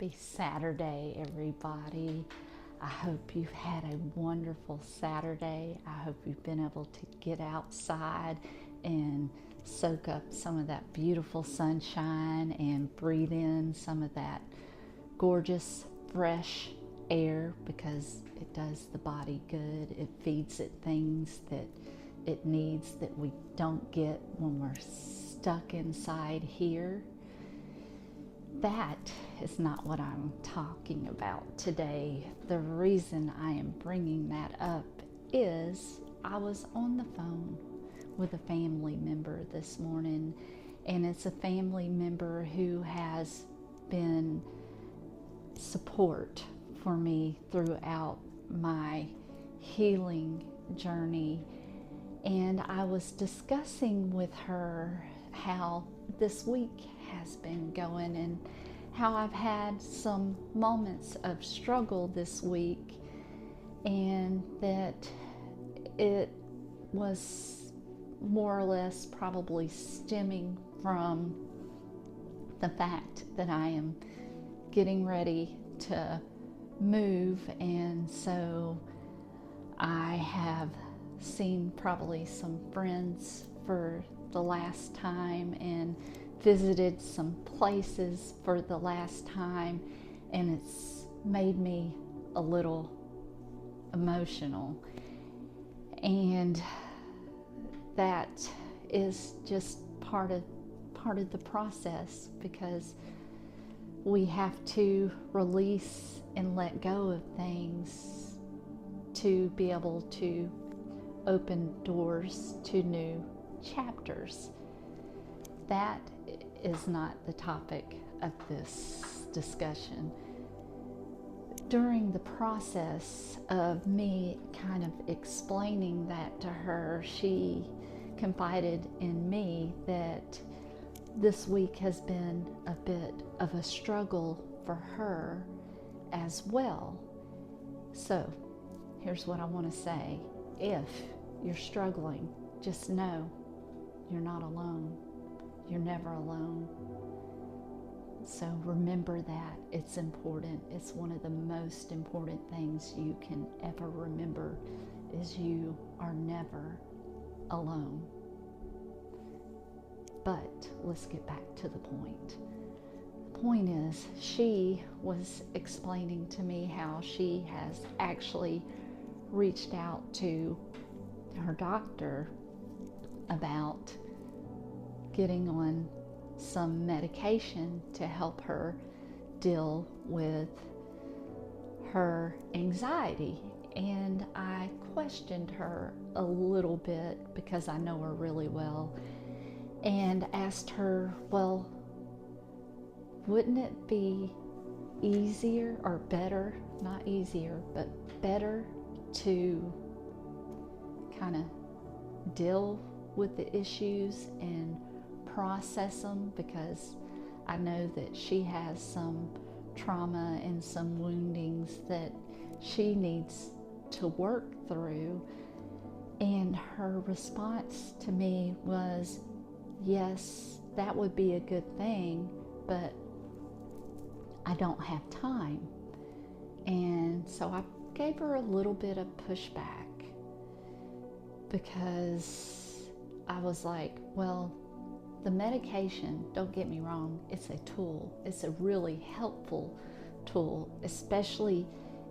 Happy Saturday, everybody. I hope you've had a wonderful Saturday. I hope you've been able to get outside and soak up some of that beautiful sunshine and breathe in some of that gorgeous, fresh air, because it does the body good. It feeds it things that it needs that we don't get when we're stuck inside here. That is not what I'm talking about today. The reason I am bringing that up is I was on the phone with a family member this morning, and it's a family member who has been support for me throughout my healing journey. And I was discussing with her how this week has been going and how I've had some moments of struggle this week, and that it was more or less probably stemming from the fact that I am getting ready to move, and so I have seen probably some friends for the last time and visited some places for the last time, and it's made me a little emotional. And that is just part of the process, because we have to release and let go of things to be able to open doors to new chapters. That is not the topic of this discussion. During the process of me kind of explaining that to her, she confided in me that this week has been a bit of a struggle for her as well. So here's what I want to say. If you're struggling, just know you're not alone. You're never alone. So remember that. It's important. It's one of the most important things you can ever remember, is you are never alone. But let's get back to the point. The point is, she was explaining to me how she has actually reached out to her doctor about getting on some medication to help her deal with her anxiety. And I questioned her a little bit, because I know her really well, and asked her, well, wouldn't it be easier or better, not easier, but better to kind of deal with the issues and process them, because I know that she has some trauma and some woundings that she needs to work through. And her response to me was, yes, that would be a good thing, but I don't have time. And so I gave her a little bit of pushback, because I was like, well, the medication, don't get me wrong, it's a tool. It's a really helpful tool, especially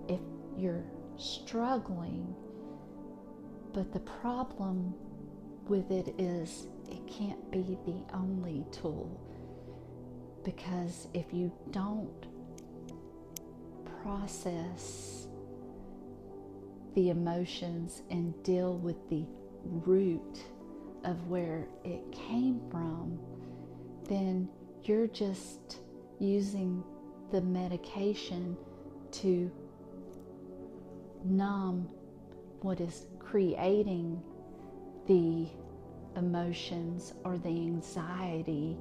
if you're struggling. But the problem with it is it can't be the only tool, because if you don't process the emotions and deal with the root of where it came from, then you're just using the medication to numb what is creating the emotions or the anxiety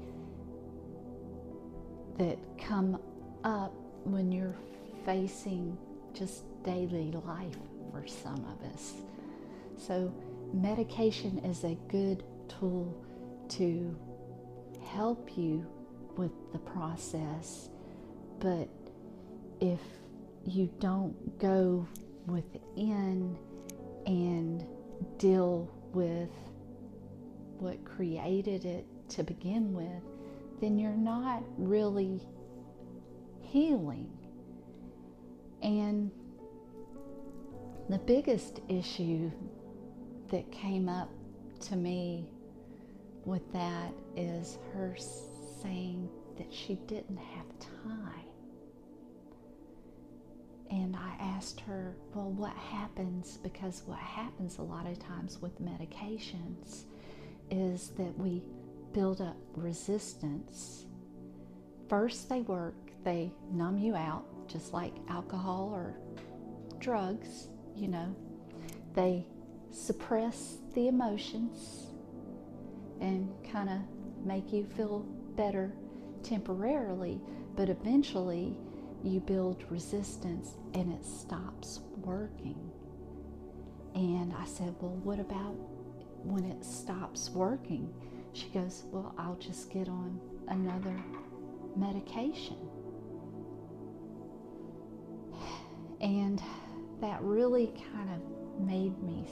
that come up when you're facing just daily life for some of us. So medication is a good tool to help you with the process, but if you don't go within and deal with what created it to begin with, then you're not really healing. And the biggest issue that came up to me with that is her saying that she didn't have time. And I asked her, well, what happens? Because what happens a lot of times with medications is that we build up resistance. First they work, they numb you out, just like alcohol or drugs, you know. They suppress the emotions and kind of make you feel better temporarily, but eventually you build resistance and it stops working. And I said, well, what about when it stops working? She goes, well, I'll just get on another medication. And that really kind of made me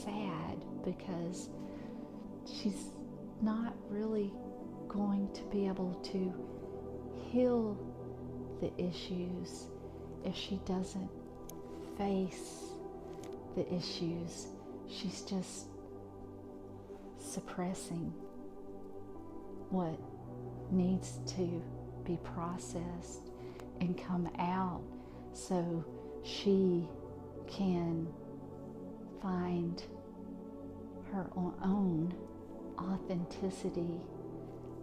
sad, because she's not really going to be able to heal the issues if she doesn't face the issues. She's just suppressing what needs to be processed and come out so she can find her own authenticity,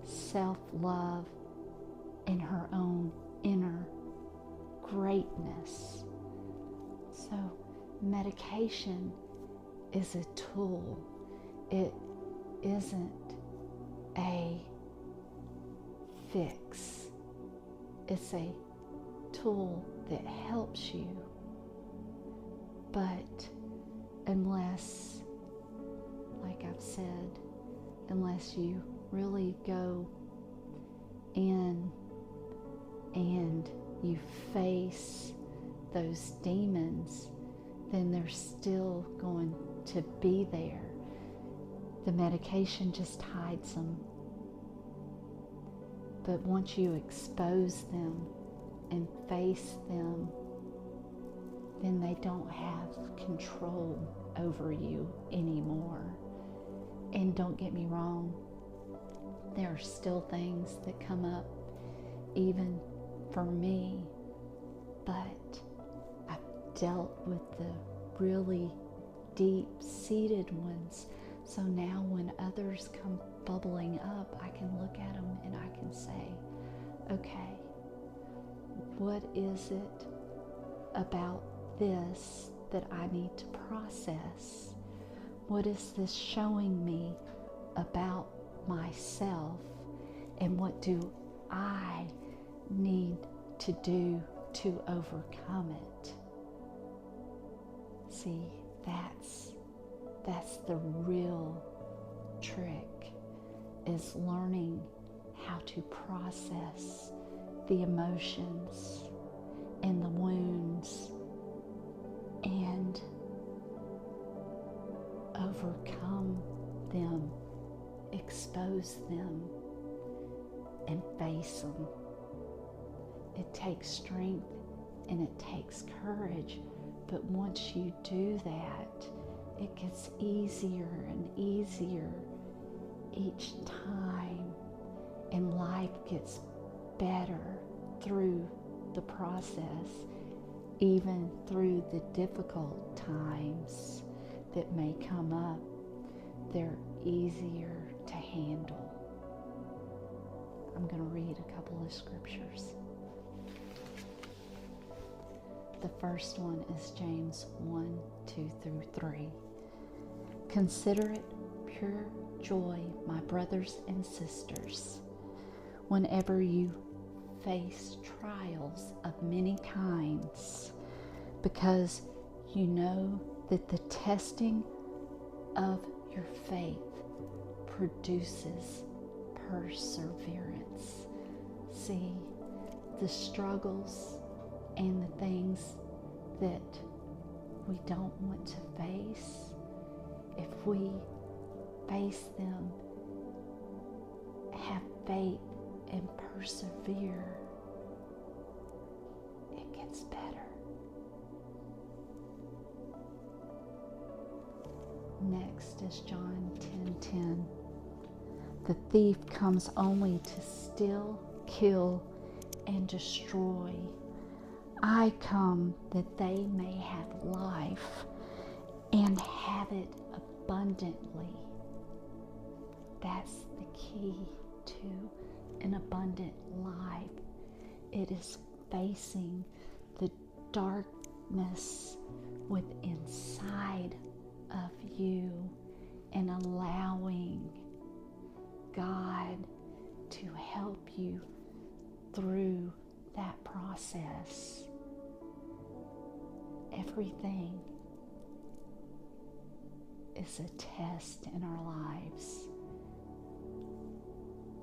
self-love, and her own inner greatness. So medication is a tool. It isn't a fix. It's a tool that helps you. But unless, like I've said, unless you really go in and you face those demons, then they're still going to be there. The medication just hides them. But once you expose them and face them, then they don't have control over you anymore. And don't get me wrong, there are still things that come up, even for me, but I've dealt with the really deep-seated ones. So now when others come bubbling up, I can look at them and I can say, okay, what is it about this that I need to process? What is this showing me about myself? And what do I need to do to overcome it? See, that's the real trick, is learning how to process the emotions and the wounds and overcome them, expose them, and face them. It takes strength and it takes courage, but once you do that, it gets easier and easier each time, and life gets better through the process, even through the difficult times that may come up. They're easier to handle. I'm going to read a couple of scriptures. The first one is James 1:2-3. Consider it pure joy, my brothers and sisters, whenever you face trials of many kinds, because you know that the testing of your faith produces perseverance. See, the struggles and the things that we don't want to face, if we face them, have faith, and persevere, it gets better. Next is John 10:10. The thief comes only to steal, kill, and destroy. I come that they may have life and have it abundantly. That's the key to an abundant life. It is facing the darkness within inside of you and allowing God to help you through that process. Everything is a test in our lives.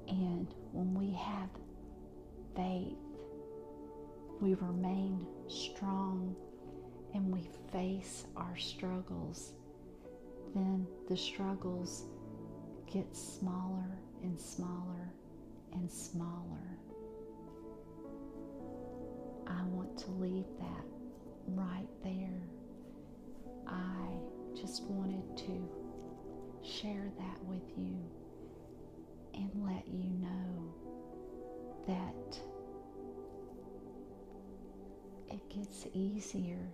And when we have faith, we remain strong and we face our struggles, then the struggles get smaller and smaller and smaller. I want to leave that right there. I just wanted to share that with you and let you know that it gets easier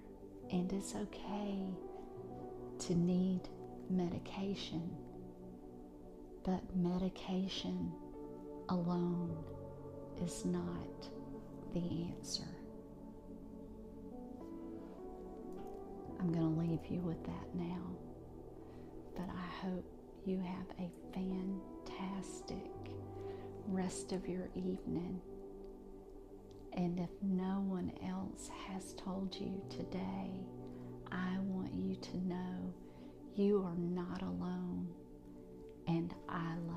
and it's okay to need medication, but medication alone is not the answer. I'm going to leave you with that now, but I hope you have a fantastic rest of your evening. And if no one else has told you today, I want you to know you are not alone, and I love you.